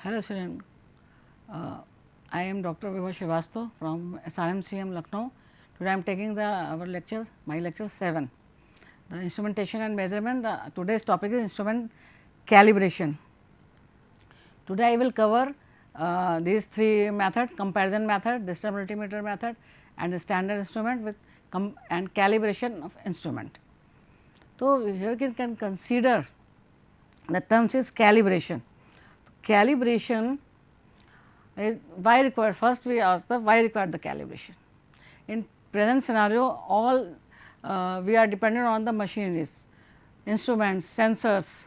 Hello student, I am Dr. Vibha Srivastava from SRMCM Lucknow. Today I am taking our lecture, my lecture 7, the instrumentation and measurement. Today's topic is instrument calibration. Today I will cover these three methods: comparison method, digital multimeter method and the standard instrument with and calibration of instrument. So, here you can consider the terms is calibration. Calibration is why required. First we ask the why required the calibration. In present scenario, all we are dependent on the machineries, instruments, sensors,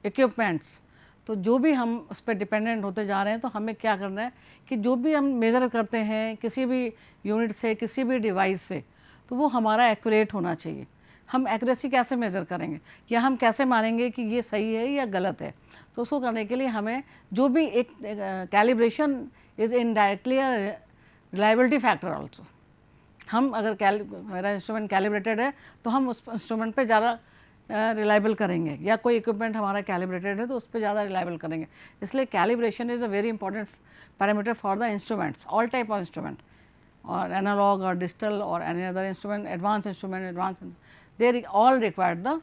equipments. तो जो भी हम उस पर dependent होते जा रहे हैं, तो हमें क्या करना है कि जो भी हम मेज़र करते हैं किसी भी यूनिट से, किसी भी डिवाइस से, तो वो हमारा एक्यूरेट होना चाहिए. हम एक्यूरेसी कैसे मेज़र करेंगे या हम कैसे मानेंगे कि ये सही है या गलत है. तो उसको करने के लिए हमें जो भी एक calibration is indirectly reliability factor also. हम अगर मेरा इंस्ट्रूमेंट कैलिब्रेटेड है तो हम उस इंस्ट्रूमेंट पे ज़्यादा रिलायबल करेंगे, या कोई इक्विपमेंट हमारा कैलिब्रेटेड है तो उस पर ज़्यादा रिलायबल करेंगे. इसलिए calibration is a very important parameter for the instruments, all type of instrument, or analog or digital or any other instrument, advanced, they all require the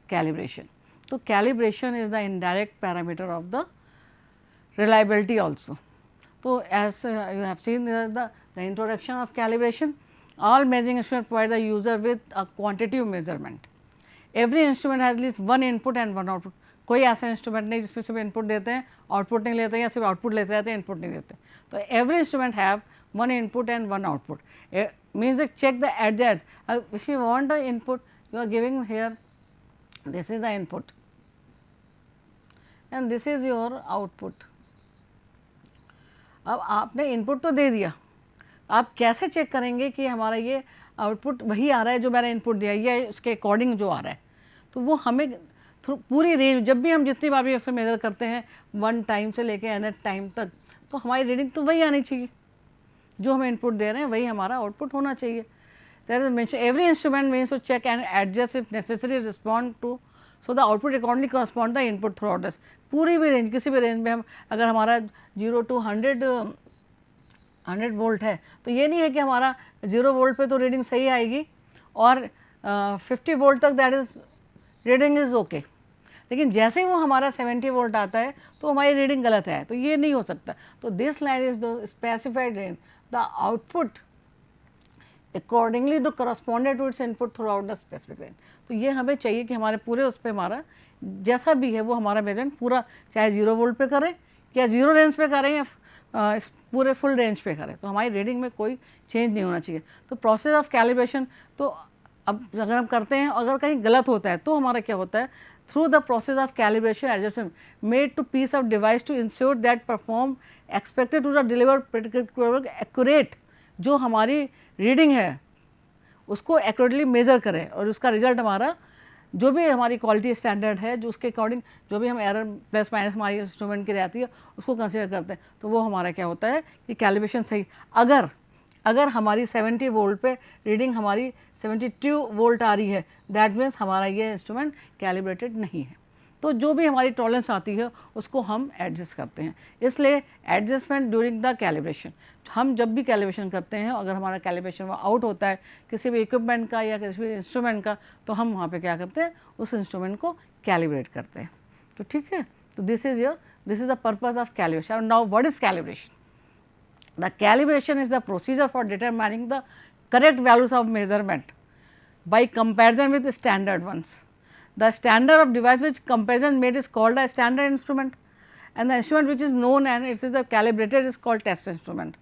calibration. So, calibration is the indirect parameter of the reliability also. So, as you have seen, there is the introduction of calibration. All measuring instruments provide the user with a quantitative measurement. Every instrument has at least one input and one output. कोई ऐसा instrument नहीं जिसमें सिर्फ input देते हैं, output नहीं लेते हैं, या सिर्फ आउटपुट लेते रहते हैं, इनपुट नहीं देते. तो every instrument have one input and one output. Means that check the edges. If you want the input, you are giving here, this is the input and this is your output. अब आपने input तो दे दिया, आप कैसे check करेंगे कि हमारा ये आउटपुट वही आ रहा है जो मैंने इनपुट दिया, ये उसके अकॉर्डिंग जो आ रहा है. तो वो हमें पूरी रेंज, जब भी हम जितनी बार भी उससे मेजर करते हैं 1 टाइम से लेके n टाइम तक, तो हमारी रीडिंग तो वही आनी चाहिए, जो हमें इनपुट दे रहे हैं वही हमारा आउटपुट होना चाहिए. There is mention every instrument means to check and adjust if necessary respond to, so the output accordingly correspond the input throughout this. पूरी भी रेंज, किसी भी रेंज में हम अगर हमारा 0 to 100 वोल्ट है, तो ये नहीं है कि हमारा 0 वोल्ट पे तो रीडिंग सही आएगी और 50 वोल्ट तक that is reading is okay, लेकिन जैसे ही वो हमारा 70 वोल्ट आता है तो हमारी रीडिंग गलत है. तो ये नहीं हो सकता. तो this line is the specified range, the output accordingly to corresponded to its input throughout the specific range. तो ये हमें चाहिए कि हमारे पूरे उस पर हमारा जैसा भी है वो हमारा मेजरमेंट पूरा, चाहे 0 वोल्ट पे करें या 0 रेंज पे करें या इस पूरे फुल रेंज पे करें, तो हमारी रीडिंग में कोई चेंज नहीं होना चाहिए. तो प्रोसेस ऑफ कैलिब्रेशन, तो अब अगर हम करते हैं, अगर कहीं गलत होता है तो हमारा क्या होता है, through the process of calibration adjustment made to piece of device to ensure that perform expected to the delivered predictable accurate, जो हमारी रीडिंग है उसको एक्यूरेटली मेज़र करें और उसका रिजल्ट हमारा जो भी हमारी क्वालिटी स्टैंडर्ड है, जो उसके अकॉर्डिंग जो भी हम एरर प्लस माइनस हमारी इंस्ट्रूमेंट की रहती है उसको कंसिडर करते हैं, तो वो हमारा क्या होता है कि कैलिब्रेशन सही. अगर हमारी 70 वोल्ट पे रीडिंग हमारी 72 वोल्ट आ रही है, दैट मीन्स हमारा ये इंस्ट्रूमेंट कैलिब्रेटेड नहीं है. तो जो भी हमारी टॉलरेंस आती है उसको हम एडजस्ट करते हैं. इसलिए एडजस्टमेंट ड्यूरिंग द कैलिब्रेशन, हम जब भी कैलिब्रेशन करते हैं, अगर हमारा कैलिब्रेशन वो आउट होता है किसी भी इक्विपमेंट का या किसी भी इंस्ट्रूमेंट का, तो हम वहाँ पे क्या करते हैं, उस इंस्ट्रूमेंट को कैलिब्रेट करते हैं. तो ठीक है, तो this is the purpose of calibration. Now what is calibration? The calibration is the procedure for determining the correct values of measurement by comparison with standard ones. The standard of device which comparison made is called a standard instrument, and the instrument which is known and it is the calibrated is called test instrument.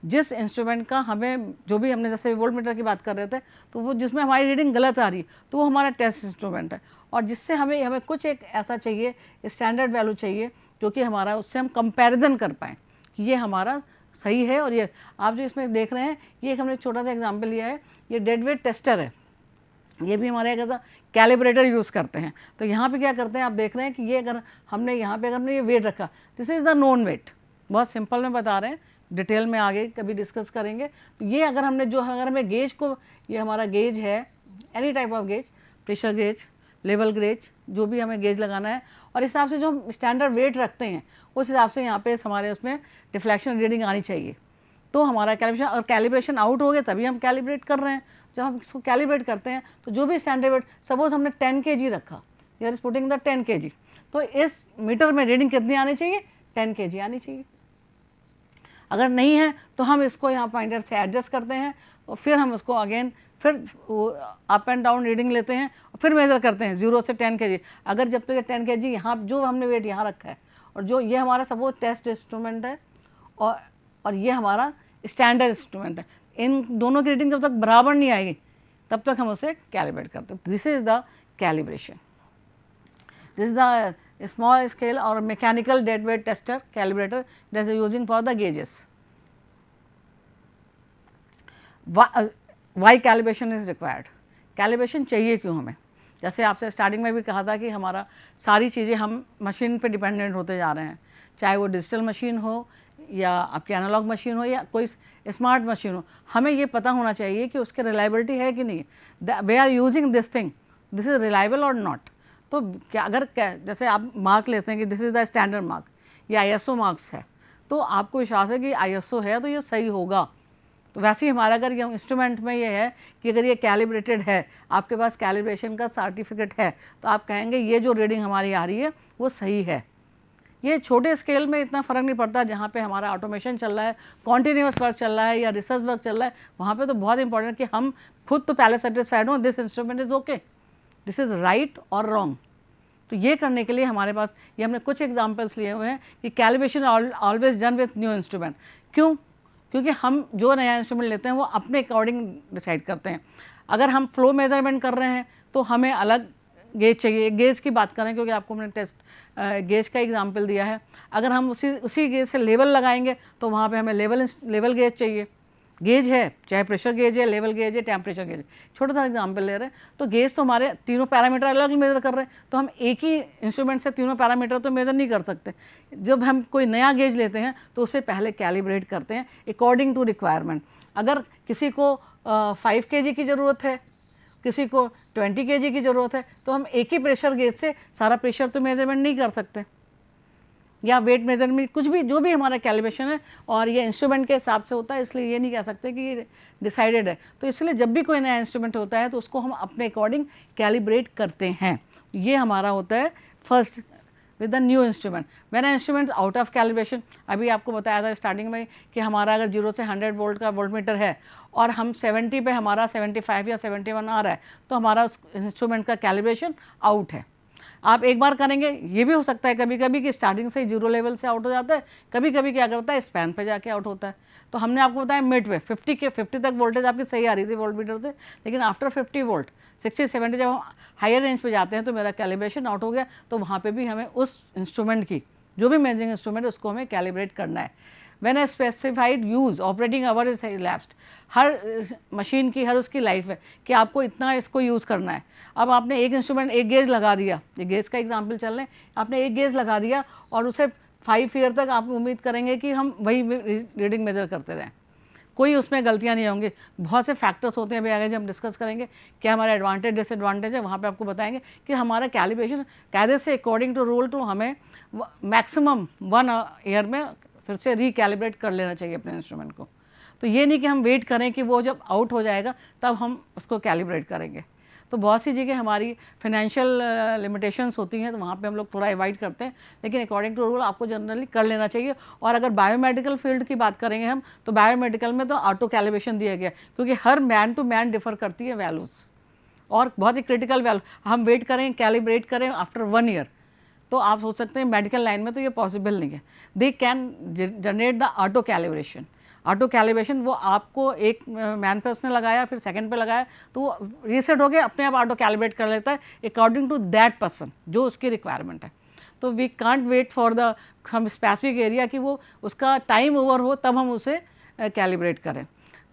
जिस instrument का हमें, जो भी हमने जैसे volt meter की बात कर रहे थे, तो वो जिसमें हमारी रीडिंग गलत आ रही है तो वो हमारा टेस्ट इंस्ट्रूमेंट है, और जिससे हमें कुछ एक ऐसा चाहिए, स्टैंडर्ड वैल्यू चाहिए जो कि हमारा उससे हम कंपैरिजन कर पाएँ कि ये हमारा सही है. और ये आप जो इसमें देख रहे हैं, ये हमने छोटा सा एग्जांपल लिया है, ये डेड वेट टेस्टर है. ये भी हमारे एक कैलिब्रेटर यूज़ करते हैं. तो यहाँ पे क्या करते हैं, आप देख रहे हैं कि ये अगर हमने यहाँ पे अगर हमने ये वेट रखा, this is the known weight. बहुत सिंपल में बता रहे हैं, डिटेल में आगे कभी डिस्कस करेंगे. तो ये अगर हमें गेज को, ये हमारा गेज है, any type of gauge, pressure gauge, level gauge, जो भी हमें गेज लगाना है, और इस हिसाब से जो हम स्टैंडर्ड वेट रखते हैं उस हिसाब से यहाँ पे हमारे उसमें डिफ्लेक्शन रीडिंग आनी चाहिए। तो हमारा कैलिब्रेशन, और कैलिब्रेशन आउट हो गया तभी हम कैलिब्रेट कर रहे हैं। जब हम इसको कैलिब्रेट करते हैं तो जो भी स्टैंडर्ड वेट, सपोज हमने 10 kg रखा, you're is putting the 10 kg, तो इस मीटर में रीडिंग कितनी आनी चाहिए? 10 kg आनी चाहिए। अगर नहीं है तो हम इसको यहाँ पॉइंटर से एडजस्ट करते हैं और फिर हम उसको अगेन फिर अप एंड डाउन रीडिंग लेते हैं और फिर मेज़र करते हैं 0 से 10 kg। अगर जब तक 10 kg यहाँ जो हमने वेट यहाँ रखा है और जो ये हमारा सपोज टेस्ट इंस्ट्रूमेंट है और ये हमारा स्टैंडर्ड इंस्ट्रूमेंट है, इन दोनों की रीडिंग जब तक बराबर नहीं आएगी तब तक हम उसे कैलिब्रेट करते हैं। This is the calibration. This is the small scale or mechanical dead weight tester calibrator that is using for the gauges. Why calibration is required? Calibration चाहिए क्यों हमें? जैसे आपसे स्टार्टिंग में भी कहा था कि हमारा सारी चीज़ें हम मशीन पे डिपेंडेंट होते जा रहे हैं, चाहे वो डिजिटल मशीन हो या आपकी एनालॉग मशीन हो या कोई स्मार्ट मशीन हो, हमें ये पता होना चाहिए कि उसकी रिलायबिलिटी है कि नहीं, they are using this thing, this is reliable और नॉट। तो क्या अगर जैसे आप मार्क लेते हैं कि this is the standard mark, ये ISO मार्क्स है, तो आपको विश्वास है कि ISO है तो ये सही होगा। तो वैसे ही हमारा अगर ये इंस्ट्रूमेंट में ये है कि अगर ये कैलिब्रेटेड है, आपके पास कैलिब्रेशन का सर्टिफिकेट है, तो आप कहेंगे ये जो रीडिंग हमारी आ रही है वो सही है। ये छोटे स्केल में इतना फ़र्क नहीं पड़ता, जहाँ पे हमारा ऑटोमेशन चल रहा है, कॉन्टीन्यूस वर्क चल रहा है या रिसर्च वर्क चल रहा है, वहाँ पे तो बहुत इंपॉर्टेंट कि हम खुद तो पहले सेटिस्फाइड हों this instrument is okay, this is right और रॉन्ग। तो ये करने के लिए हमारे पास ये हमने कुछ एग्जांपल्स लिए हुए हैं कि calibration always done with new instrument. क्यों? क्योंकि हम जो नया इंस्ट्रूमेंट लेते हैं वो अपने अकॉर्डिंग डिसाइड करते हैं। अगर हम फ्लो मेजरमेंट कर रहे हैं तो हमें अलग गेज चाहिए। गेज की बात करें क्योंकि आपको मैंने टेस्ट गेज का एग्जांपल दिया है, अगर हम उसी गेज से लेवल लगाएंगे तो वहाँ पे हमें लेवल गेज चाहिए। गेज है, चाहे प्रेशर गेज है, लेवल गेज है, टेम्परेचर गेज है, छोटा सा एग्जांपल ले रहे हैं। तो गेज तो हमारे तीनों पैरामीटर अलग मेज़र कर रहे हैं, तो हम एक ही इंस्ट्रूमेंट से तीनों पैरामीटर तो मेज़र नहीं कर सकते। जब हम कोई नया गेज लेते हैं तो उसे पहले कैलिब्रेट करते हैं अकॉर्डिंग टू रिक्वायरमेंट। अगर किसी को 5 kg की ज़रूरत है, किसी को 20 kg की ज़रूरत है, तो हम एक ही प्रेशर गेज से सारा प्रेशर तो मेजरमेंट नहीं कर सकते, या वेट मेजरमेंट, कुछ भी जो भी हमारा कैलिब्रेशन है और ये इंस्ट्रूमेंट के हिसाब से होता है, इसलिए ये नहीं कह सकते कि ये डिसाइडेड है। तो इसलिए जब भी कोई नया इंस्ट्रूमेंट होता है तो उसको हम अपने अकॉर्डिंग कैलिब्रेट करते हैं। ये हमारा होता है first with the new instrument. When instrument out of calibration, अभी आपको बताया था स्टार्टिंग में कि हमारा अगर 0 से 100 वोल्ट का वोल्टमीटर है और हम 70 पे हमारा 75 या 71 आ रहा है, तो हमारा उस इंस्ट्रूमेंट का कैलिब्रेशन आउट है। आप एक बार करेंगे, ये भी हो सकता है कभी कभी कि स्टार्टिंग से ही 0 लेवल से आउट हो जाता है, कभी कभी क्या करता है स्पैन पे जाके आउट होता है। तो हमने आपको बताया मिड पे 50 तक वोल्टेज आपकी सही आ रही थी वोल्ट मीटर से, लेकिन आफ्टर 50 वोल्ट 60-70 जब हम हायर रेंज पे जाते हैं तो मेरा कैलिब्रेशन आउट हो गया। तो वहाँ पे भी हमें उस इंस्ट्रूमेंट की, जो भी मेजरिंग इंस्ट्रूमेंट है उसको हमें कैलिब्रेट करना है। When a specified use operating our is elapsed, her machine की हर उसकी लाइफ है कि आपको इतना इसको यूज़ करना है। अब आपने एक इंस्ट्रूमेंट, एक गेज लगा दिया, ये गेज का एग्जांपल चल रहे हैं, आपने एक गेज लगा दिया और उसे 5 ईयर तक आप उम्मीद करेंगे कि हम वही रीडिंग मेजर करते रहें, कोई उसमें गलतियाँ नहीं होंगी। बहुत से फैक्टर्स होते हैं, अभी आगे जब हम डिस्कस करेंगे क्या हमारा एडवांटेज डिसएडवांटेज है, वहाँ पे आपको बताएंगे कि हमारा कैलिब्रेशन कायदे से अकॉर्डिंग टू रूल टू हमें मैक्सिमम 1 ईयर में फिर से रिकैलिब्रेट कर लेना चाहिए अपने इंस्ट्रूमेंट को। तो ये नहीं कि हम वेट करें कि वो जब आउट हो जाएगा तब हम उसको कैलिब्रेट करेंगे। तो बहुत सी जगह हमारी फाइनेंशियल लिमिटेशंस होती हैं, तो वहाँ पे हम लोग थोड़ा अवॉइड करते हैं, लेकिन अकॉर्डिंग टू रूल आपको जनरली कर लेना चाहिए। और अगर बायोमेडिकल फील्ड की बात करेंगे हम, तो बायोमेडिकल में तो ऑटो कैलिब्रेशन दिया गया, क्योंकि her man to man differ करती है वैल्यूज़, और बहुत ही क्रिटिकल वैल्यू हम वेट करें कैलिब्रेट करें आफ्टर 1 ईयर, तो आप सोच सकते हैं मेडिकल लाइन में तो ये पॉसिबल नहीं है। They can generate the auto calibration. Auto calibration वो आपको एक मैन पे उसने लगाया, फिर सेकंड पे लगाया, तो वो रीसेट हो गया, अपने आप ऑटो कैलिब्रेट कर लेता है अकॉर्डिंग टू दैट पर्सन, जो उसकी रिक्वायरमेंट है। तो we can't wait for the हम स्पेसिफिक एरिया कि वो उसका टाइम ओवर हो तब हम उसे कैलिब्रेट करें।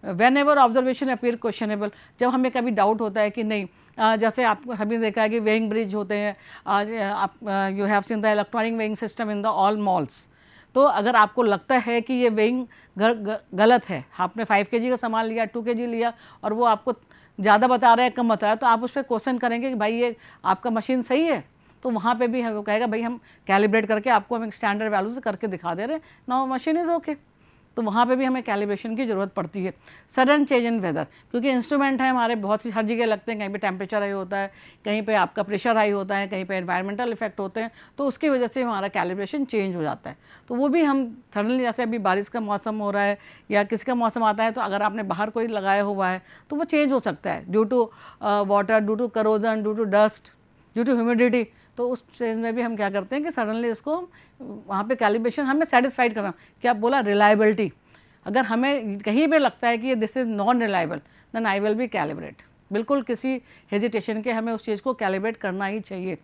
When ever observation appear questionable, जब हमें कभी डाउट होता है कि नहीं, जैसे आप अभी देखा है कि वेइंग ब्रिज होते हैं, आज आप you have seen the electronic weighing system in the all malls, तो अगर आपको लगता है कि ये वेइंग गलत है, आपने 5 kg का सामान लिया, 2 kg लिया और वो आपको ज़्यादा बता रहा है कम बता रहा है, तो आप उस पर क्वेश्चन करेंगे कि भाई ये आपका मशीन सही है, तो वहाँ पे भी वो कहेगा भाई हम कैलिब्रेट करके आपको हम एक स्टैंडर्ड वैल्यू से करके दिखा दे रहे हैं, नाउ मशीन इज़ ओके। तो वहाँ पे भी हमें कैलिब्रेशन की ज़रूरत पड़ती है। सडन चेंज इन वेदर, क्योंकि इंस्ट्रूमेंट है हमारे बहुत सी हर जगह लगते हैं, कहीं पे टेम्परेचर हाई होता है, कहीं पे आपका प्रेशर हाई होता है, कहीं पे एनवायरमेंटल इफेक्ट होते हैं, तो उसकी वजह से हमारा कैलिब्रेशन चेंज हो जाता है। तो वो भी हम सडनली, जैसे अभी बारिश का मौसम हो रहा है या किसी का मौसम आता है, तो अगर आपने बाहर कोई लगाया हुआ है तो वो चेंज हो सकता है due to water, due to corrosion, due to dust, due to humidity. तो उस स्टेज में भी हम क्या करते हैं कि सडनली इसको वहाँ पे कैलिब्रेशन हमें सेटिस्फाइड करना। क्या बोला, रिलायबिलिटी। अगर हमें कहीं पे लगता है कि ये this is non reliable, then I will be calibrate. बिल्कुल किसी हेजिटेशन के हमें उस चीज़ को कैलिब्रेट करना ही चाहिए।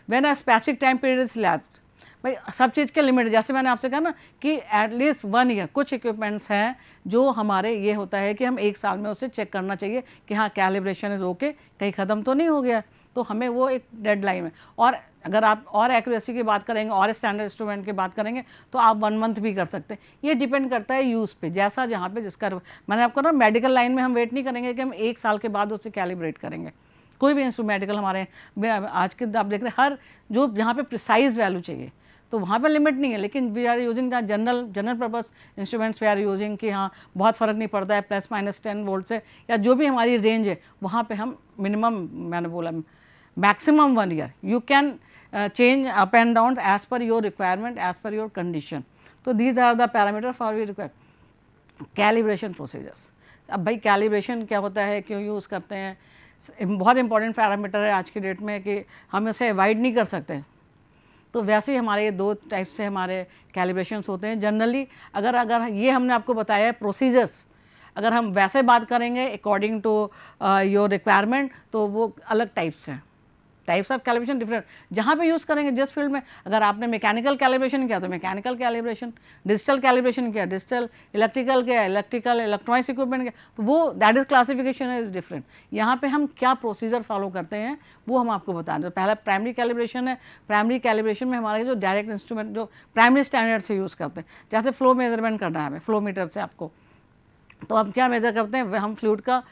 When a specific time period is lapsed, भाई सब चीज़ के लिमिट, जैसे मैंने आपसे कहा ना कि एटलीस्ट 1 ईयर, कुछ इक्विपमेंट्स हैं जो हमारे ये होता है कि हम 1 साल में उसे चेक करना चाहिए कि हाँ कैलिब्रेशन इज़ ओके, कहीं ख़त्म तो नहीं हो गया, तो हमें वो एक डेडलाइन है। और अगर आप और एक्यूरेसी की बात करेंगे और स्टैंडर्ड इंस्ट्रूमेंट की बात करेंगे तो आप 1 मंथ भी कर सकते हैं। ये डिपेंड करता है यूज़ पे, जैसा जहाँ पे जिसका। मैंने आपको ना मेडिकल लाइन में हम वेट नहीं करेंगे कि हम 1 साल के बाद उसे कैलिब्रेट करेंगे। कोई भी इंस्ट्रूमेंट मेडिकल हमारे आज के आप देख रहे हैं, हर जो जहाँ पे प्रिसाइज वैल्यू चाहिए तो वहाँ पर लिमिट नहीं है, लेकिन we are using the general purpose instruments we are using कि हाँ बहुत फ़र्क नहीं पड़ता है +-10 वोल्ट से, या जो भी हमारी रेंज है वहाँ पे हम मिनिमम, मैंने बोला maximum 1 year you can change up and down as per your requirement, as per your condition. तो these are the parameter for we require. Calibration procedures, अब भाई कैलिब्रेशन क्या होता है, क्यों यूज़ करते हैं, बहुत इंपॉर्टेंट पैरामीटर है आज की डेट में कि हम इसे अवॉइड नहीं कर सकते। तो वैसे ही हमारे ये 2 टाइप से हमारे कैलिब्रेशंस होते हैं जनरली। अगर ये हमने आपको बताया है प्रोसीजर्स, अगर हम वैसे बात करेंगे अकॉर्डिंग टू योर रिक्वायरमेंट, तो वो अलग टाइप्स हैं। टाइप्स ऑफ कैलिब्रेशन डिफरेंट, जहाँ पे यूज़ करेंगे जिस फील्ड में। अगर आपने मैकेनिकल कैलिब्रेशन किया तो मैकेनिकल कैलिब्रेशन, डिजिटल कैलिब्रेशन किया डिजिटल, इलेक्ट्रिकल किया इलेक्ट्रिकल, इलेक्ट्रॉनिक्स इक्विपमेंट किया, तो वो that is classification is different. यहाँ पे हम क्या प्रोसीजर फॉलो करते हैं वो हम आपको बता दें। तो पहला प्राइमरी कैलिब्रेशन है। प्राइमरी कैलिब्रेशन में हमारे जो डायरेक्ट इंस्ट्रूमेंट जो प्राइमरी स्टैंडर्ड से यूज़ करते हैं, जैसे फ्लो मेजरमेंट करना है हमें फ्लो मीटर से आपको, तो हम क्या मेज़र करते हैं, हम फ्लूइड का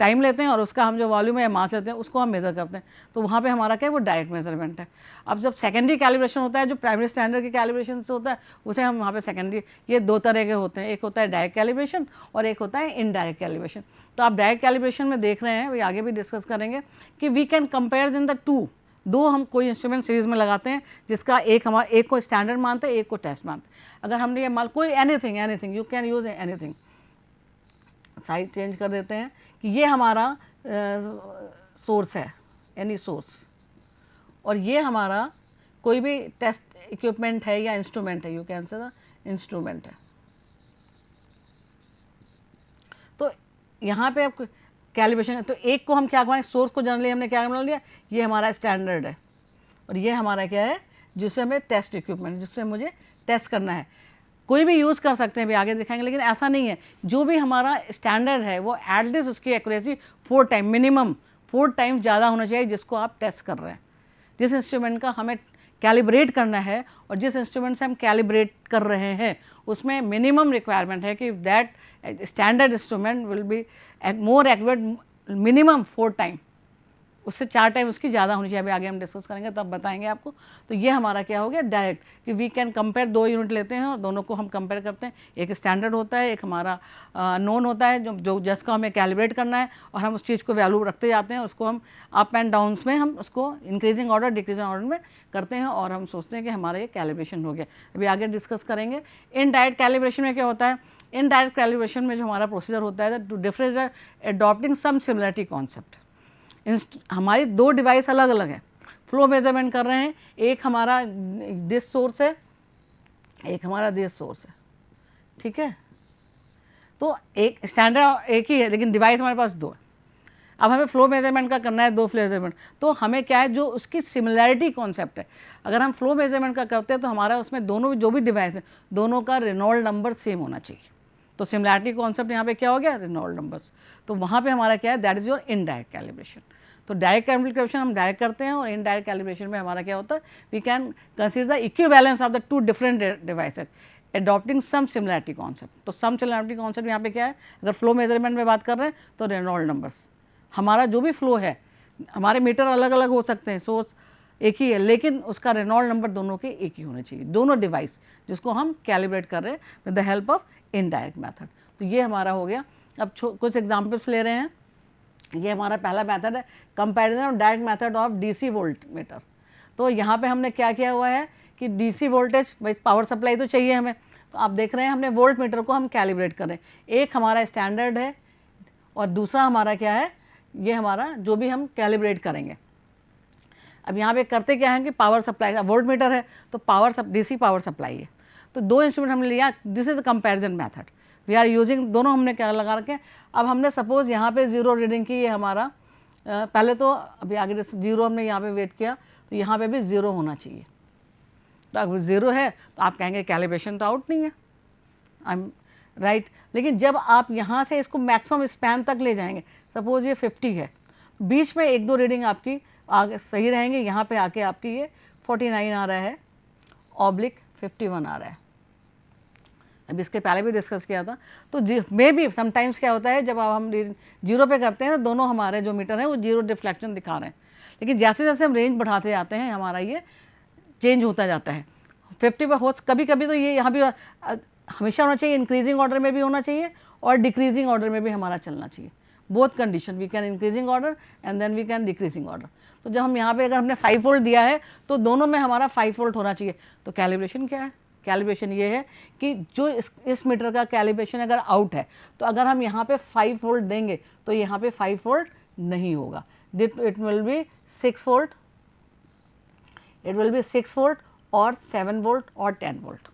टाइम लेते हैं और उसका हम जो वॉल्यूम है मास लेते हैं उसको हम मेज़र करते हैं। तो वहाँ पे हमारा क्या है, वो डायरेक्ट मेजरमेंट है। अब जब सेकेंडरी कैलिब्रेशन होता है, जो प्राइमरी स्टैंडर्ड के कैलिब्रेशन से होता है, उसे हम वहाँ पे सेकेंडरी, ये 2 तरह के होते हैं, एक होता है डायरेक्ट कैलिब्रेशन और एक होता है इनडायरेक्ट कैलिब्रेशन। तो आप डायरेक्ट कैलिब्रेशन में देख रहे हैं, वही आगे भी डिस्कस करेंगे कि we can compare in the दो हम कोई इंस्ट्रूमेंट सीरीज में लगाते हैं, जिसका एक को स्टैंडर्ड मानते हैं, एक को टेस्ट मानते हैं। अगर हमने ये मान कोई anything you can use anything, side change कर देते हैं कि ये हमारा सोर्स है, एनी सोर्स, और ये हमारा कोई भी टेस्ट इक्विपमेंट है या इंस्ट्रूमेंट है, you can say the instrument है। तो यहाँ पे आप कैलिब्रेशन, तो एक को हम क्या करें, सोर्स को जनरली हमने क्या मान लिया, ये हमारा स्टैंडर्ड है, और ये हमारा क्या है, जिससे हमें टेस्ट इक्विपमेंट, जिससे मुझे टेस्ट करना है। कोई भी यूज़ कर सकते हैं, भी आगे दिखाएंगे, लेकिन ऐसा नहीं है। जो भी हमारा स्टैंडर्ड है वो एटलीस्ट उसकी एक्यूरेसी 4 टाइम, मिनिमम 4 टाइम ज़्यादा होना चाहिए जिसको आप टेस्ट कर रहे हैं, जिस इंस्ट्रूमेंट का हमें कैलिब्रेट करना है, और जिस इंस्ट्रूमेंट से हम कैलिब्रेट कर रहे हैं उसमें मिनिमम रिक्वायरमेंट है कि that standard instrument will be more accurate minimum 4 time, उससे 4 टाइम उसकी ज़्यादा होनी चाहिए। अभी आगे हम डिस्कस करेंगे तब बताएंगे आपको। तो ये हमारा क्या हो गया, डायरेक्ट, कि वी कैन कंपेयर, 2 यूनिट लेते हैं और दोनों को हम कंपेयर करते हैं। एक स्टैंडर्ड होता है, एक हमारा नोन होता है, जो जिसका हमें कैलिब्रेट करना है, और हम उस चीज़ को वैल्यू रखते जाते हैं, उसको हम अप एंड डाउन्स में हम उसको इंक्रीजिंग ऑर्डर डिक्रीजिंग ऑर्डर में करते हैं, और हम सोचते हैं कि हमारा ये कैलिब्रेशन हो गया। अभी आगे डिस्कस करेंगे। इनडायरेक्ट कैलिब्रेशन में क्या होता है, इनडायरेक्ट कैलिब्रेशन में जो हमारा प्रोसीजर होता है, two different adopting some similarity concept. हमारी 2 डिवाइस अलग अलग है, फ्लो मेजरमेंट कर रहे हैं, एक हमारा दिस सोर्स है, एक हमारा दिस सोर्स है, ठीक है। तो एक स्टैंडर्ड एक ही है, लेकिन डिवाइस हमारे पास 2 है। अब हमें फ्लो मेजरमेंट का करना है, 2 फ्लो मेजरमेंट, तो हमें क्या है, जो उसकी सिमिलरिटी कॉन्सेप्ट है। अगर हम फ्लो मेजरमेंट का करते हैं तो हमारा उसमें दोनों जो भी डिवाइस है, दोनों का रेनॉल्ड नंबर सेम होना चाहिए। तो सिमिलरिटी कॉन्सेप्ट यहाँ पे क्या हो गया, रेनॉल्ड नंबर्स। तो वहाँ पे हमारा क्या है, that is your indirect calibration. तो डायरेक्ट कैलिब्रेशन हम डायरेक्ट करते हैं, और इनडायरेक्ट कैलिब्रेशन में हमारा क्या होता है, we can consider the equivalence of the two different devices adopting some similarity concept. तो सम सिमिलैरिटी कॉन्सेप्ट यहाँ पे क्या है, अगर फ्लो मेजरमेंट में बात कर रहे हैं तो रेनॉल्ड नंबर्स, हमारा जो भी फ्लो है, हमारे मीटर अलग अलग हो सकते हैं, सोर्स एक ही है, लेकिन उसका रेनॉल्ड नंबर दोनों के एक ही होने चाहिए, दोनों डिवाइस जिसको हम कैलिब्रेट कर रहे हैं with the help of indirect method. तो ये हमारा हो गया। अब कुछ एग्जांपल्स ले रहे हैं। ये हमारा पहला मेथड है, comparison of direct method of DC volt meter. तो यहाँ पे हमने क्या किया हुआ है कि डीसी वोल्टेज, भाई पावर सप्लाई तो चाहिए हमें, तो आप देख रहे हैं हमने वोल्ट मीटर को हम कैलिब्रेट करें। एक हमारा स्टैंडर्ड है और दूसरा हमारा क्या है, ये हमारा जो भी हम कैलिब्रेट करेंगे। अब यहाँ पे करते क्या है कि पावर सप्लाई, वोल्ट मीटर है तो डीसी पावर सप्लाई है, तो दो इंस्ट्रूमेंट हमने लिया। This is the comparison method we are using, दोनों हमने क्या लगा रखे हैं। अब हमने सपोज यहाँ पे जीरो रीडिंग की, ये हमारा पहले तो अभी आगे जीरो हमने यहाँ पे वेट किया, तो यहाँ पे भी जीरो होना चाहिए। तो अगर जीरो है तो आप कहेंगे कैलिब्रेशन तो आउट नहीं है, आई एम राइट। लेकिन जब आप यहाँ से इसको मैक्सिमम स्पैन तक ले जाएंगे, सपोज ये 50 है, बीच में एक दो रीडिंग आपकी आगे सही रहेंगे, यहाँ पे आके आपकी ये 49 आ रहा है, ऑब्लिक 51 आ रहा है। अभी इसके पहले भी डिस्कस किया था। तो मे भी समटाइम्स क्या होता है, जब हम जीरो पे करते हैं तो दोनों हमारे जो मीटर हैं वो जीरो डिफ्लेक्शन दिखा रहे हैं, लेकिन जैसे जैसे हम रेंज बढ़ाते जाते हैं हमारा ये चेंज होता जाता है। 50 पर हो, कभी कभी तो ये यहाँ भी हमेशा होना चाहिए, इंक्रीजिंग ऑर्डर में भी होना चाहिए और डिक्रीजिंग ऑर्डर में भी हमारा चलना चाहिए। Both condition, we can increasing order and then we can decreasing order. तो जब हम यहाँ पे अगर हमने 5 वोल्ट दिया है तो दोनों में हमारा 5 वोल्ट होना चाहिए। तो कैलिब्रेशन क्या है, कैलिब्रेशन ये है कि जो इस मीटर का कैलिब्रेशन अगर आउट है, तो अगर हम यहाँ पे 5 वोल्ट देंगे तो यहाँ पे 5 वोल्ट नहीं होगा, it will be 6 volt, it will be 6 volt और 7 वोल्ट और 10 वोल्ट।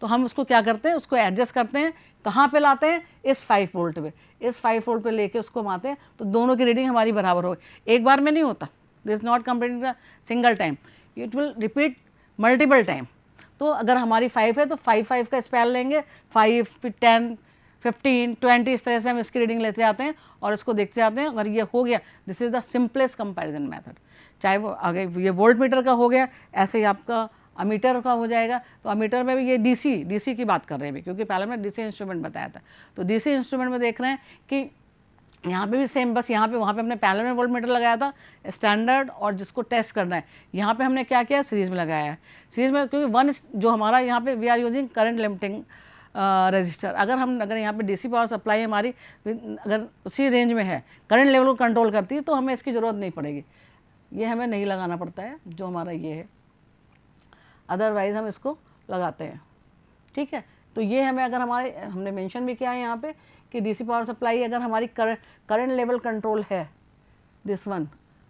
तो हम उसको क्या करते हैं, उसको एडजस्ट करते हैं, कहाँ पे लाते हैं, इस 5 वोल्ट पे, इस 5 वोल्ट पे लेके उसको मारते हैं, तो दोनों की रीडिंग हमारी बराबर हो। एक बार में नहीं होता, this not complete single time, it will repeat multiple time. तो अगर हमारी 5 है तो 5 का स्पैन लेंगे, 5 फिर 10 15 20 इस तरह से हम इसकी रीडिंग लेते जाते हैं और इसको देखते जाते हैं। अगर ये हो गया, this is the simplest comparison method. चाहे वो आगे ये वोल्ट मीटर का हो गया, ऐसे ही आपका अमीटर का हो जाएगा। तो अमीटर में भी ये डीसी की बात कर रहे हैं भी, क्योंकि पहले मैंने डीसी इंस्ट्रूमेंट बताया था। तो डीसी इंस्ट्रूमेंट में देख रहे हैं कि यहाँ पे भी सेम, बस यहाँ पे वहाँ पे हमने पहले में वोल्ट मीटर लगाया था स्टैंडर्ड, और जिसको टेस्ट करना है यहाँ पे हमने क्या किया, सीरीज़ में लगाया है। सीरीज़ में क्योंकि वन जो हमारा यहाँ पे we are using current limiting resistor. अगर यहाँ पे डीसी पावर सप्लाई हमारी अगर उसी रेंज में है, करंट लेवल को कंट्रोल करती है, तो हमें इसकी ज़रूरत नहीं पड़ेगी, ये हमें नहीं लगाना पड़ता है जो हमारा ये है, अदरवाइज़ हम इसको लगाते हैं। ठीक है, तो ये हमें अगर हमने मेंशन भी किया है यहाँ पे कि डीसी पावर सप्लाई अगर हमारी करंट लेवल कंट्रोल है दिस वन,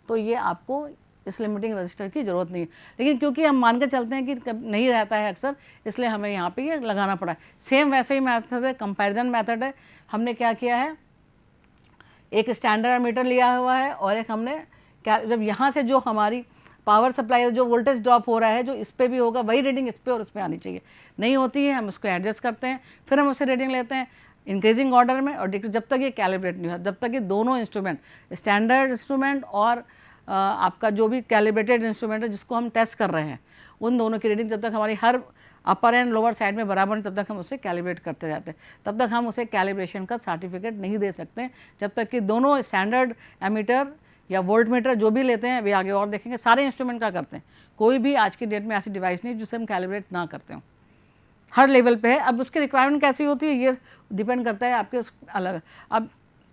तो ये आपको इस लिमिटिंग रजिस्टर की ज़रूरत नहीं है। लेकिन क्योंकि हम मान के चलते हैं कि नहीं रहता है अक्सर, इसलिए हमें यहाँ पे ये लगाना पड़ा है। सेम वैसे ही मेथड है, कंपैरिजन मेथड है। हमने क्या किया है, एक स्टैंडर्ड मीटर लिया हुआ है और एक हमने जब यहाँ से जो हमारी पावर सप्लाई जो वोल्टेज ड्रॉप हो रहा है, जो इस पर भी होगा वही रीडिंग इस पर और उस पर आनी चाहिए, नहीं होती है, हम उसको एडजस्ट करते हैं, फिर हम उससे रीडिंग लेते हैं इंक्रीजिंग ऑर्डर में, और जब तक ये कैलिब्रेट नहीं हुआ, जब तक ये दोनों इंस्ट्रूमेंट, स्टैंडर्ड इंस्ट्रूमेंट और आपका जो भी कैलिब्रेटेड इंस्ट्रूमेंट है जिसको हम टेस्ट कर रहे हैं, उन दोनों की रीडिंग जब तक हमारी हर अपर एंड लोअर साइड में बराबर नहीं, तब तक हम उसे कैलिब्रेट करते रहते हैं। तब तक हम उसे कैलिब्रेशन का सर्टिफिकेट नहीं दे सकते, जब तक कि दोनों स्टैंडर्ड एमीटर या वोल्ट मीटर जो भी लेते हैं, वे आगे और देखेंगे, सारे इंस्ट्रूमेंट का करते हैं। कोई भी आज की डेट में ऐसी डिवाइस नहीं जिसे हम कैलिब्रेट ना करते हो, हर लेवल पे है। अब उसकी रिक्वायरमेंट कैसी होती है ये डिपेंड करता है आपके उस अलग। अब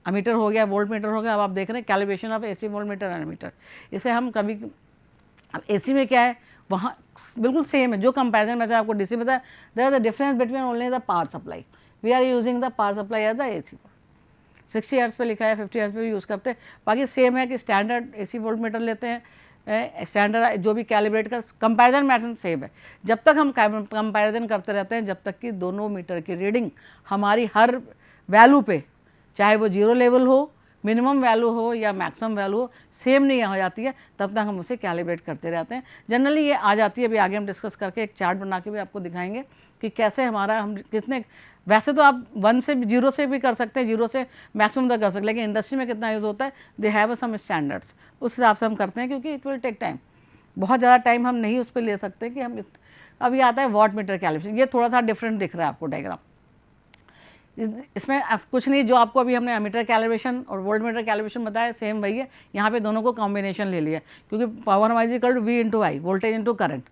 अमीटर हो गया, वोल्ट मीटर हो गया, अब आप देख रहे हैं calibration of AC volt meter and meter. इसे हम कभी, अब एसी में क्या है, वहाँ बिल्कुल सेम है जो कंपैरिजन में आपको डीसी बताया, there is the difference between only the power supply, we are using the power supply as the AC. 60 hertz पे लिखा है, 50 हर्ट्ज पे भी यूज़ करते हैं। बाकी सेम है कि स्टैंडर्ड एसी वोल्ट मीटर लेते हैं, स्टैंडर्ड जो भी कैलिब्रेट का कंपैरिजन मैथड सेम है। जब तक हम कंपैरिजन करते रहते हैं, जब तक कि दोनों मीटर की रीडिंग हमारी हर वैल्यू पे, चाहे वो जीरो लेवल हो, मिनिमम वैल्यू हो या मैक्सिमम वैल्यू हो, सेम नहीं हो जाती है, तब तक हम उसे कैलिब्रेट करते रहते हैं। जनरली ये आ जाती है, अभी आगे हम डिस्कस करके एक चार्ट बना के भी आपको दिखाएंगे कि कैसे हमारा हम कितने, वैसे तो आप 1 से 0 से भी कर सकते हैं, 0 से मैक्सिमम तक कर सकते हैं, लेकिन इंडस्ट्री में कितना यूज़ होता है, दे हैव सम स्टैंडर्ड्स, उस हिसाब से हम करते हैं, क्योंकि इट विल टेक टाइम, बहुत ज़्यादा टाइम हम नहीं उस पर ले सकते कि हम अभी आता है वॉट मीटर कैलिब्रेशन। ये थोड़ा सा डिफरेंट दिख रहा है आपको डायग्राम, इसमें कुछ नहीं, जो आपको अभी हमने एमीटर कैलिब्रेशन और वोल्ट मीटर कैलिब्रेशन बताया सेम वही है, यहाँ पे दोनों को कॉम्बिनेशन ले लिया, क्योंकि power is equal to V into I, voltage into current.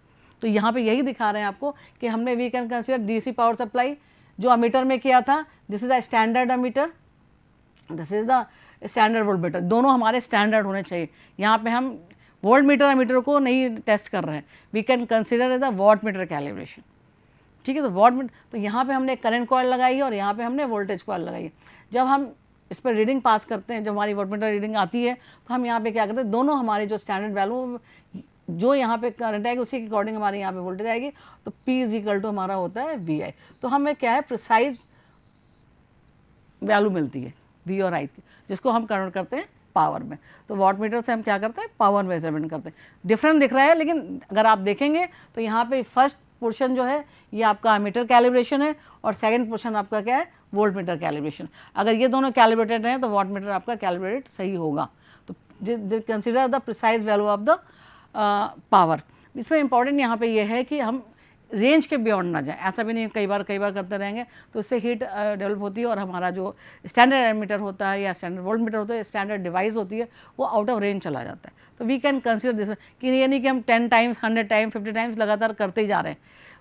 तो यहाँ पे यही दिखा रहे हैं आपको कि हमने we can consider DC power supply जो अमीटर में किया था, this is the standard ammeter, this is the standard volt meter, दोनों हमारे स्टैंडर्ड होने चाहिए। यहाँ पे हम वोल्ट मीटर अमीटर को नहीं टेस्ट कर रहे हैं, we can consider as the watt meter calibration, ठीक है। तो वॉट मीटर, तो यहाँ पे हमने करंट कॉइल लगाई है और यहाँ पे हमने वोल्टेज कॉइल लगाई है। जब हम इस पर रीडिंग पास करते हैं, जब हमारी वोल्ट मीटर रीडिंग आती है, तो हम यहाँ पे क्या करते हैं, दोनों हमारे जो स्टैंडर्ड वैल्यू, जो यहाँ पे करंट आएगी उसी के अकॉर्डिंग हमारे यहाँ पे वोल्टेज आएगी, तो P इज इक्वल टू हमारा होता है VI। तो हमें क्या है, प्रिसाइज वैल्यू मिलती है V और I की, जिसको हम कन्वर्ट करते हैं पावर में। तो वॉट मीटर से हम क्या करते हैं, पावर मेजरमेंट करते हैं। डिफरेंट दिख रहा है, लेकिन अगर आप देखेंगे तो यहाँ पे फर्स्ट पोर्शन जो है ये आपका मीटर कैलिब्रेशन है, और सेकंड पोर्शन आपका क्या है, वोल्ट मीटर कैलिब्रेशन। अगर ये दोनों कैलिब्रेटेड हैं तो वॉट मीटर आपका कैलिब्रेटेड सही होगा। तो consider the precise value of the power. इसमें इंपॉर्टेंट यहाँ पे ये है कि हम रेंज के बियॉन्ड ना जाए, ऐसा भी नहीं कई बार करते रहेंगे तो इससे हीट डेवलप होती है, और हमारा जो स्टैंडर्ड एमीटर होता है या स्टैंडर्ड वोल्ट मीटर होता है, स्टैंडर्ड डिवाइस होती है, वो आउट ऑफ रेंज चला जाता है। तो वी कैन कंसिडर दिस कि ये नहीं कि हम 10 टाइम्स 100 टाइम्स 50 टाइम्स लगातार करते ही जा रहे हैं।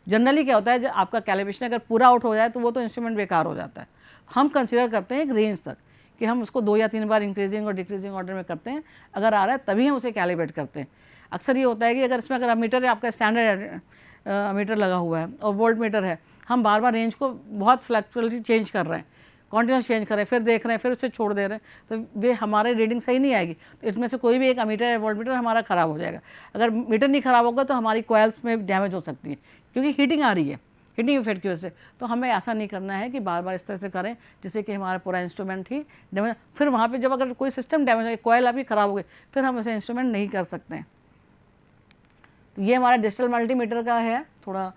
जनरली क्या होता है, जब आपका कैलिब्रेशन अगर पूरा आउट हो जाए तो वो तो इंस्ट्रूमेंट बेकार हो जाता है। हम कंसिडर करते हैं एक रेंज तक, कि हम उसको 2 या 3 बार इंक्रीजिंग और डिक्रीजिंग ऑर्डर में करते हैं, अगर आ रहा है तभी हम उसे कैलिब्रेट करते हैं। अक्सर ये होता है कि अगर इसमें अगर मीटर है, आपका स्टैंडर्ड मीटर लगा हुआ है और वोल्ट मीटर है, हम बार बार रेंज को बहुत फ्लैक्चुअली चेंज कर रहे हैं, कॉन्टिन्यूस चेंज कर रहे हैं, फिर देख रहे हैं, फिर उसे छोड़ दे रहे हैं, तो वे हमारे रीडिंग सही नहीं आएगी। तो इसमें से कोई भी एक अमीटर या वोल्ट मीटर हमारा ख़राब हो जाएगा। अगर मीटर नहीं ख़राब होगा तो हमारी कॉइल्स में डैमेज हो सकती है, क्योंकि हीटिंग आ रही है, हीटिंग इफेक्ट की वजह से। तो हमें ऐसा नहीं करना है कि बार बार इस तरह से करें जिससे कि हमारा पूरा इंस्ट्रूमेंट ही डैमेज, फिर वहाँ पे जब अगर कोई सिस्टम डैमेज हो, कॉइल आपकी ख़राब हो गई, फिर हम ऐसे इंस्ट्रूमेंट नहीं कर सकते हैं। तो ये हमारा डिजिटल मल्टीमीटर का है थोड़ा।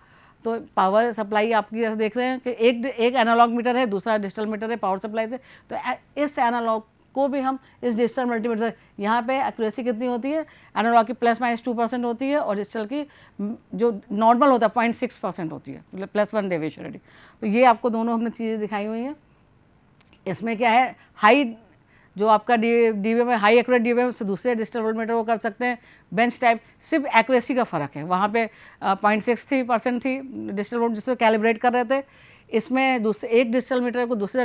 तो पावर सप्लाई आपकी जैसे देख रहे हैं कि एक एनालॉग मीटर है, दूसरा डिजिटल मीटर है पावर सप्लाई से। तो इस एनालॉग को भी हम इस डिजिटल मल्टीमीटर, यहाँ पे एक्यूरेसी कितनी होती है, एनालॉग की ±2% होती है, और डिजिटल की जो नॉर्मल होता है 0.6% होती है, मतलब +1 डेविएशन रेटिंग। तो ये आपको दोनों हमने चीज़ें दिखाई हुई हैं। इसमें क्या है, हाई जो आपका DVM है, हाई एक्यूरेट DVM से दूसरे डिजिटल वोल्टमीटर वो कर सकते हैं। बेंच टाइप सिर्फ एक्यूरेसी का फ़र्क है, वहाँ पे 0.63% थी डिजिटल वोल्ट जिससे कैलिब्रेट कर रहे थे। इसमें दूसरे एक डिजिटल मीटर को दूसरे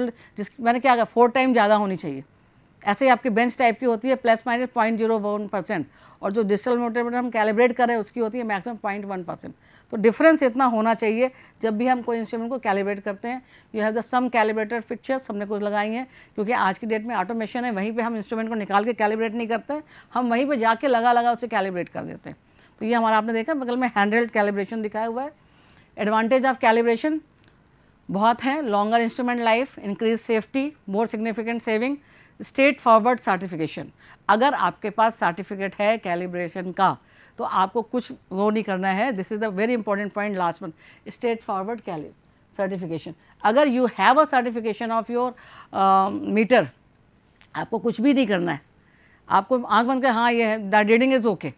मैंने क्या कहा 4 टाइम ज़्यादा होनी चाहिए। ऐसे ही आपकी बेंच टाइप की होती है ±0.01%, और जो डिजिटल मीटर हम कैलिब्रेट कर रहे हैं उसकी होती है मैक्सिमम 0.1%। तो डिफरेंस इतना होना चाहिए जब भी हम कोई इंस्ट्रूमेंट को कैलिब्रेट करते हैं। You have the some calibrator pictures हमने कुछ लगाई हैं, क्योंकि आज की डेट में ऑटोमेशन है, वहीं पे हम इंस्ट्रूमेंट को निकाल के कैलिब्रेट नहीं करते हैं, हम वहीं पे जाके लगा उसे कैलिब्रेट कर देते हैं। तो ये हमारा आपने देखा बगल में हैंडहेल्ड कैलिब्रेशन दिखाया हुआ है। एडवांटेज ऑफ कैलिब्रेशन बहुत है, longer instrument life, increase safety, more significant saving, straight forward certification. अगर आपके पास सर्टिफिकेट है कैलिब्रेशन का तो आपको कुछ वो नहीं करना है। This is the very important point, last one, straightforward certification. अगर you have a certification of your meter, आपको कुछ भी नहीं करना है, आपको आंख बंद कर हाँ ये है, द रीडिंग इज़ ओके।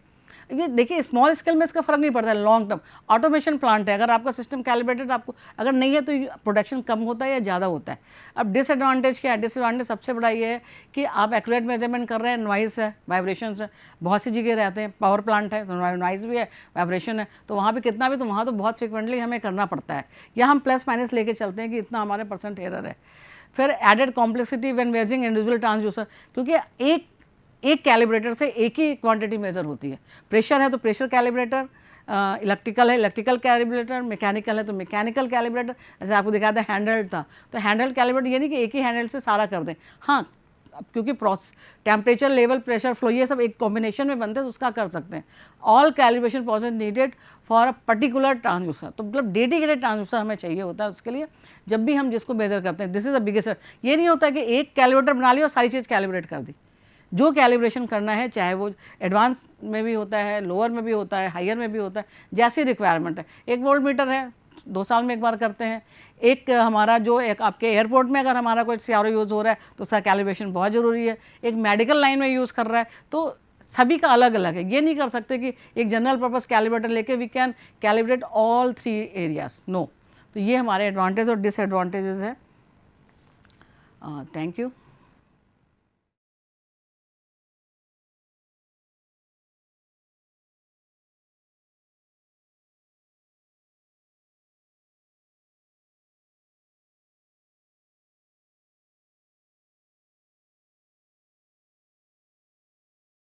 ये देखिए स्मॉल स्केल में इसका फ़र्क नहीं पड़ता है, लॉन्ग टर्म ऑटोमेशन प्लांट है, अगर आपका सिस्टम कैलिब्रेटेड, आपको अगर नहीं है तो प्रोडक्शन कम होता है या ज़्यादा होता है। अब डिसएडवांटेज क्या है, डिसएडवांटेज सबसे बड़ा ये है कि आप एक्यूरेट मेजरमेंट कर रहे हैं, नॉइज़ है, वाइब्रेशन है, बहुत सी जगह रहते हैं, पावर प्लांट है तो नॉइज़ भी है, वाइब्रेशन है, तो वहाँ भी कितना भी, तो वहाँ तो बहुत फ्रिक्वेंटली हमें करना पड़ता है, या हम प्लस माइनस लेके चलते हैं कि इतना हमारे % एरर है। फिर added complexity when measuring individual transducer, क्योंकि एक कैलिब्रेटर से एक ही क्वांटिटी मेजर होती है। प्रेशर है तो प्रेशर कैलिब्रेटर, इलेक्ट्रिकल है इलेक्ट्रिकल कैलिब्रेटर, मैकेनिकल है तो मैकेनिकल कैलिब्रेटर। जैसे आपको दिखाया था हैंडहेल्ड था, तो हैंडहेल्ड कैलिब्रेटर ये नहीं कि एक ही हैंडहेल्ड से सारा कर दें। हाँ, अब क्योंकि टेम्परेचर, लेवल, प्रेशर, फ्लो ये सब एक कॉम्बिनेशन में बनते हैं, तो उसका कर सकते हैं। All calibration process needed for a particular transducer, तो मतलब डेडिकेटेड ट्रांसड्यूसर हमें चाहिए होता है उसके लिए, जब भी हम जिसको मेजर करते हैं। This is the biggest. ये नहीं होता कि एक कैलिब्रेटर बना लिया और सारी चीज़ कैलिब्रेट कर दी। जो कैलिब्रेशन करना है, चाहे वो एडवांस में भी होता है, लोअर में भी होता है, हायर में भी होता है, जैसी रिक्वायरमेंट है। एक वोल्ट मीटर है, 2 साल में एक बार करते हैं। एक हमारा जो एक आपके एयरपोर्ट में अगर हमारा कोई CRO यूज़ हो रहा है तो उसका कैलिब्रेशन बहुत ज़रूरी है। एक मेडिकल लाइन में यूज़ कर रहा है तो सभी का अलग अलग है। ये नहीं कर सकते कि एक जनरल पर्पस कैलिब्रेटर लेके we can calibrate all 3 areas, no. तो ये हमारे एडवांटेज और डिसएडवांटेजेस है। Thank you.